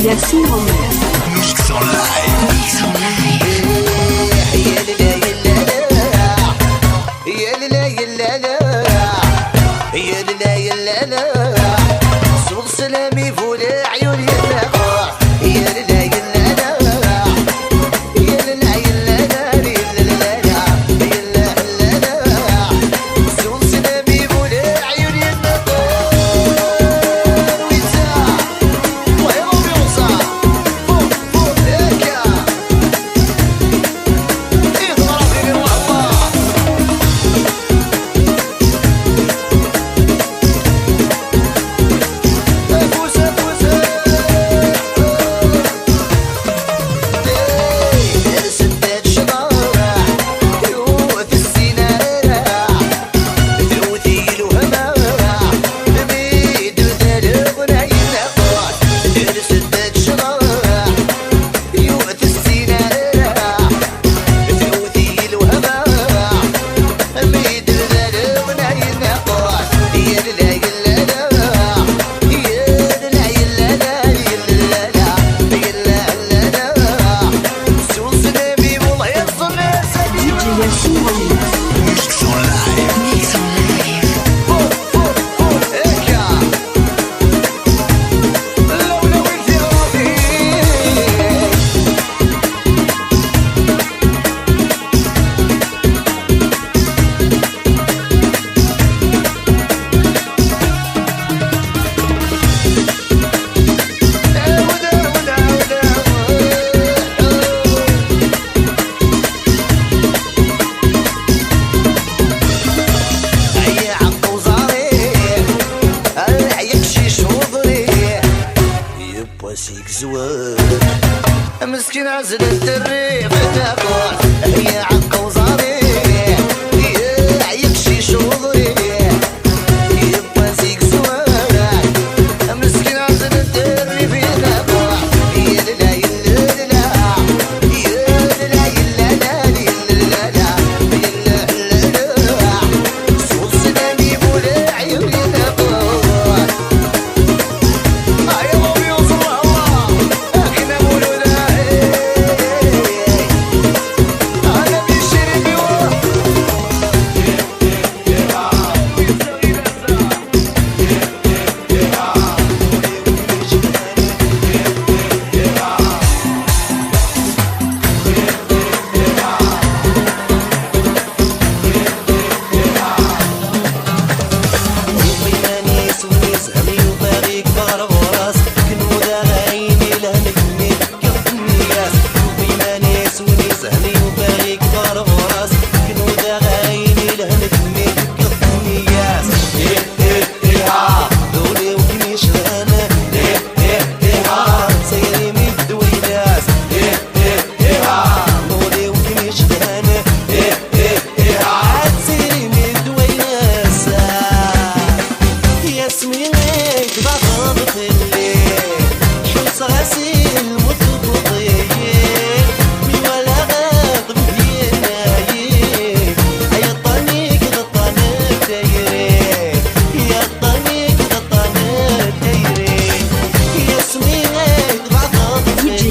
Yassine Romeo. Mix en live. Mix en live. سلامي فولي عيوني النقاع يا لا يا لا يا لا يا لا يا لا سول سلامي فولي عيوني النقاع ويتا ويا بيوصا فوق فوق هكا يضرب فيني والله Mix en live. Mix en live. مسكين عزل الدري في النافوس هي عقا وزاري يكشي شوضري يبقى زيك زوال مسكين عزل الدري في النافوس يا لا يا لا يا لا يا لا لا صوت سلامي بولا عيوني النافوس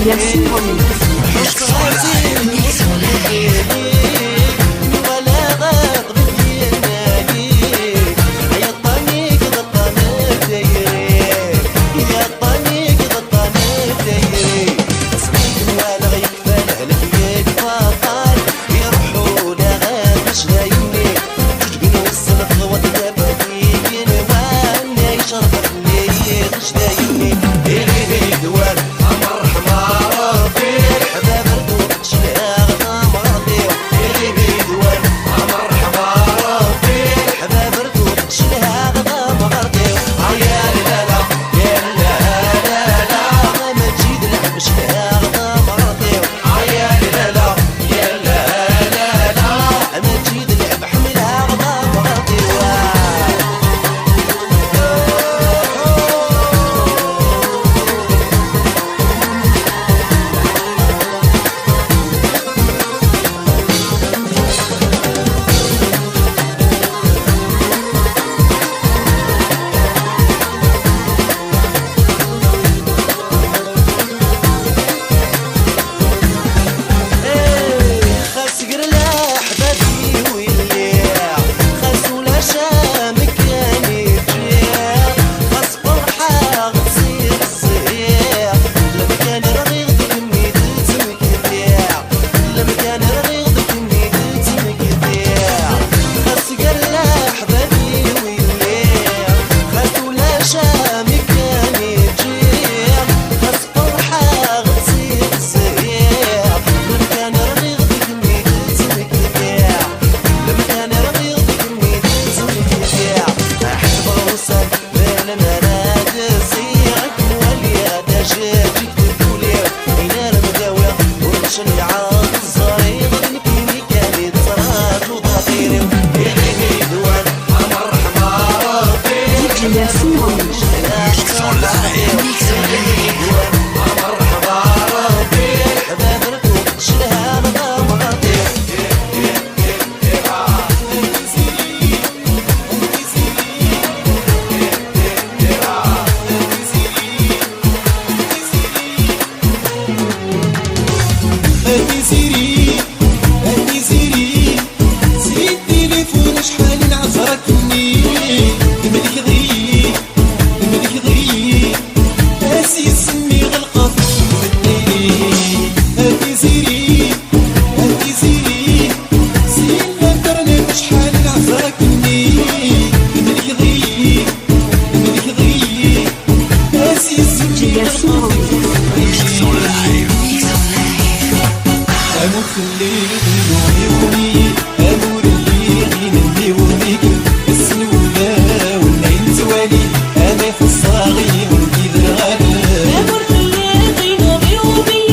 Yassine Romeo. Mix en live. Mix en live. Mix en live. أموت في الليل وعيوني أمور اللي غيني وبيك السنوبة والعين توالي أنا في الصاغي ولدي درغالي أمور اللي غينو بيومي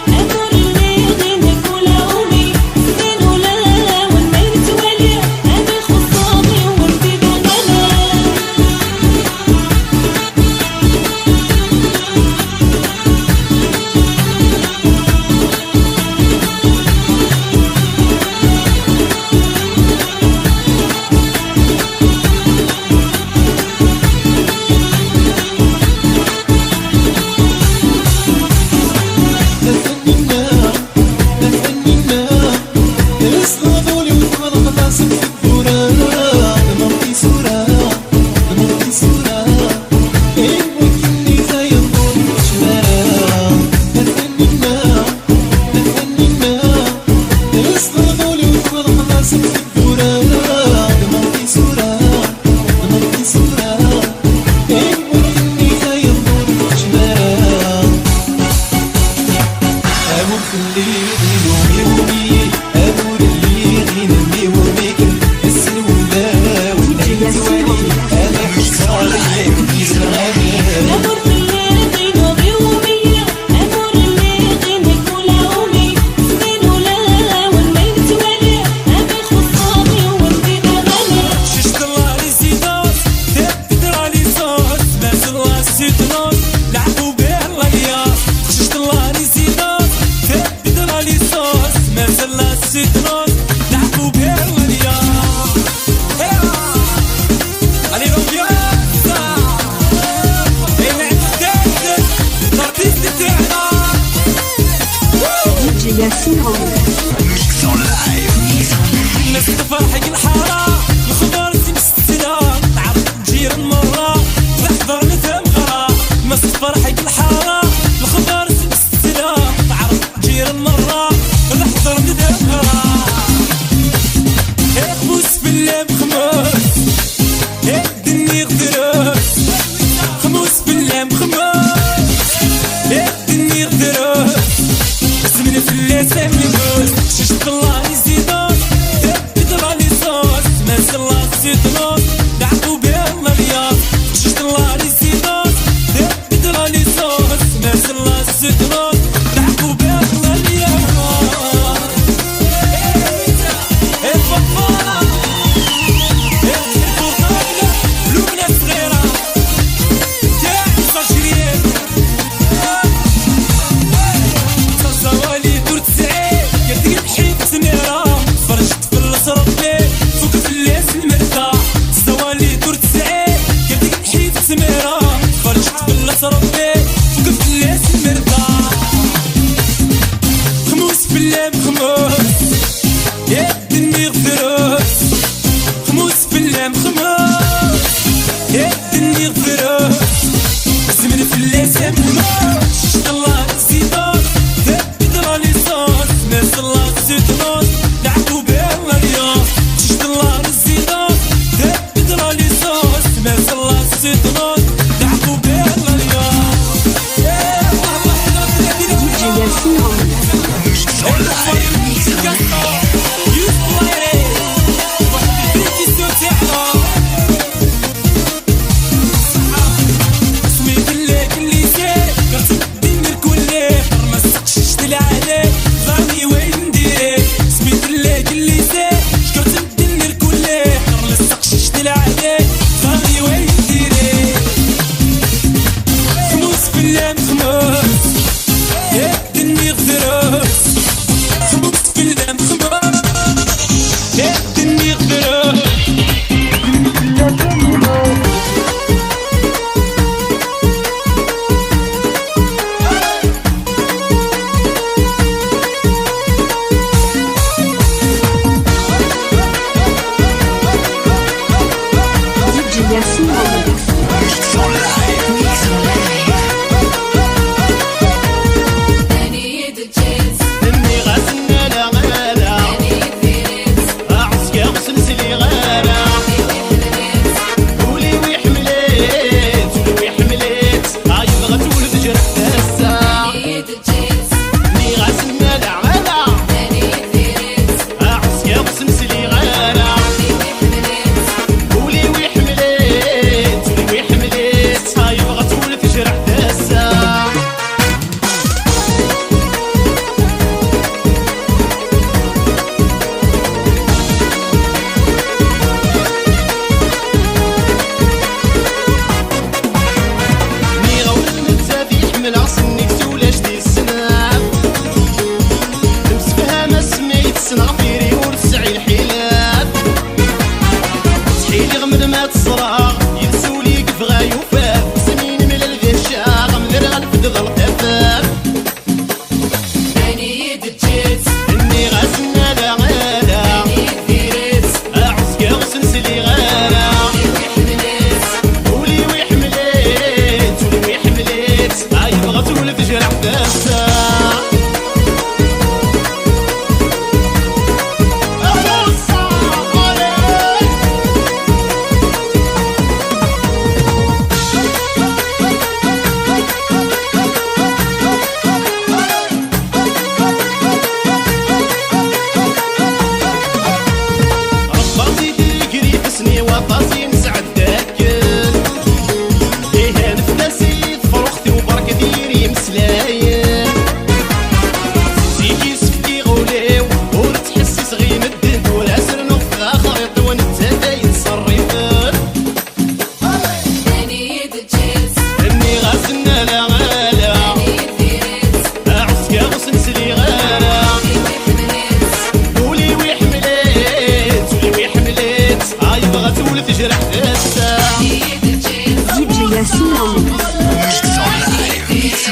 أمور اللي غيني كلاومي سنين ولا والعين توالي أنا خصامي ولدي درغالي أمور اللي غينو بيومي أمور اللي غيني كلاومي سنين ولا والعين توالي أنا خصامي ولدي درغالي ششت الله لي زيدوس تقدر علي صوت ما زال سيدنوس لعبوا به الرياض ششت الله لي زيدوس تقدر علي صوت ما زال سيدنوس لعبوا به الرياض علي ربيع Mix en live. الناس تفرحك الحارة الخضار تمستنا تعرف تجير مرة تحضر مثل غرا الناس تفرحك الحارة الخضار تمستنا تعرف تجير مرة تحضر مثل غرا خموس في الليل خموس الدنيا غدروس خموس في الليل خموس الدنيا غدروس اسمنا في الليل سامي ششت الله يزيدوس تقدر علي صوص ما زال سيدنوس لعبوا به الرياض ششت الله يزيدوس تقدر علي صوص ما زال سيدنوس لعبوا به الرياض الفضفاضة الفضفاضة لبنى صغيرة تاع 19 صوالي دور تسعين كتقد حيت سميرة فرجت في الصرف ليه فوق في الليس المرتاح صوالي دور تسعين كتقد حيت سميرة فرجت في الصرف ليه فوق في الليس المرتاح خموس في الليل خموس يا الدنيا غدروس خموس في الليل خموس يا الدنيا غدروس اسمنا في الليل سامي ششت الله يزيدوس تقدر علي صوص ناس الله سيدنوس لعبوا به الرياض ششت الله يزيدوس تقدر علي صوص ناس الله سيدنوس لعبوا به الرياض Mix en live. اسمي بالله كل شيء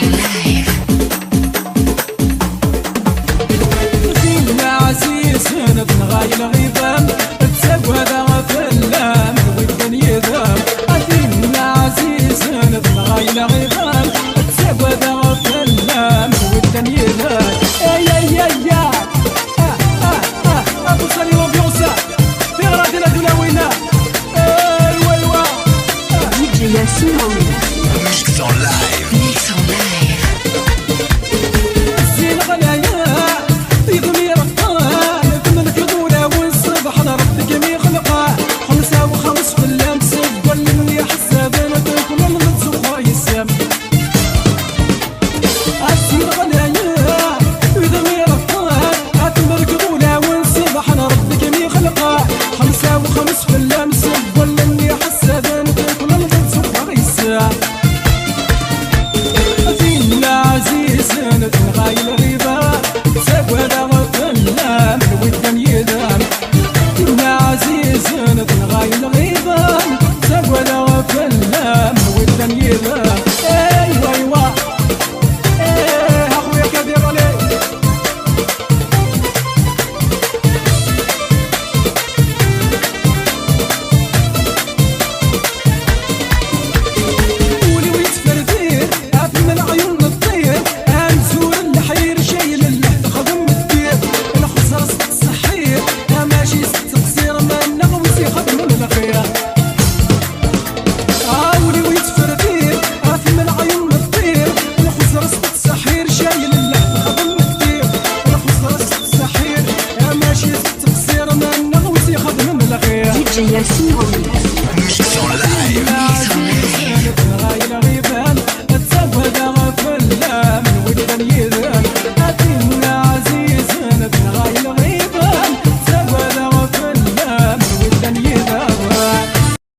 international.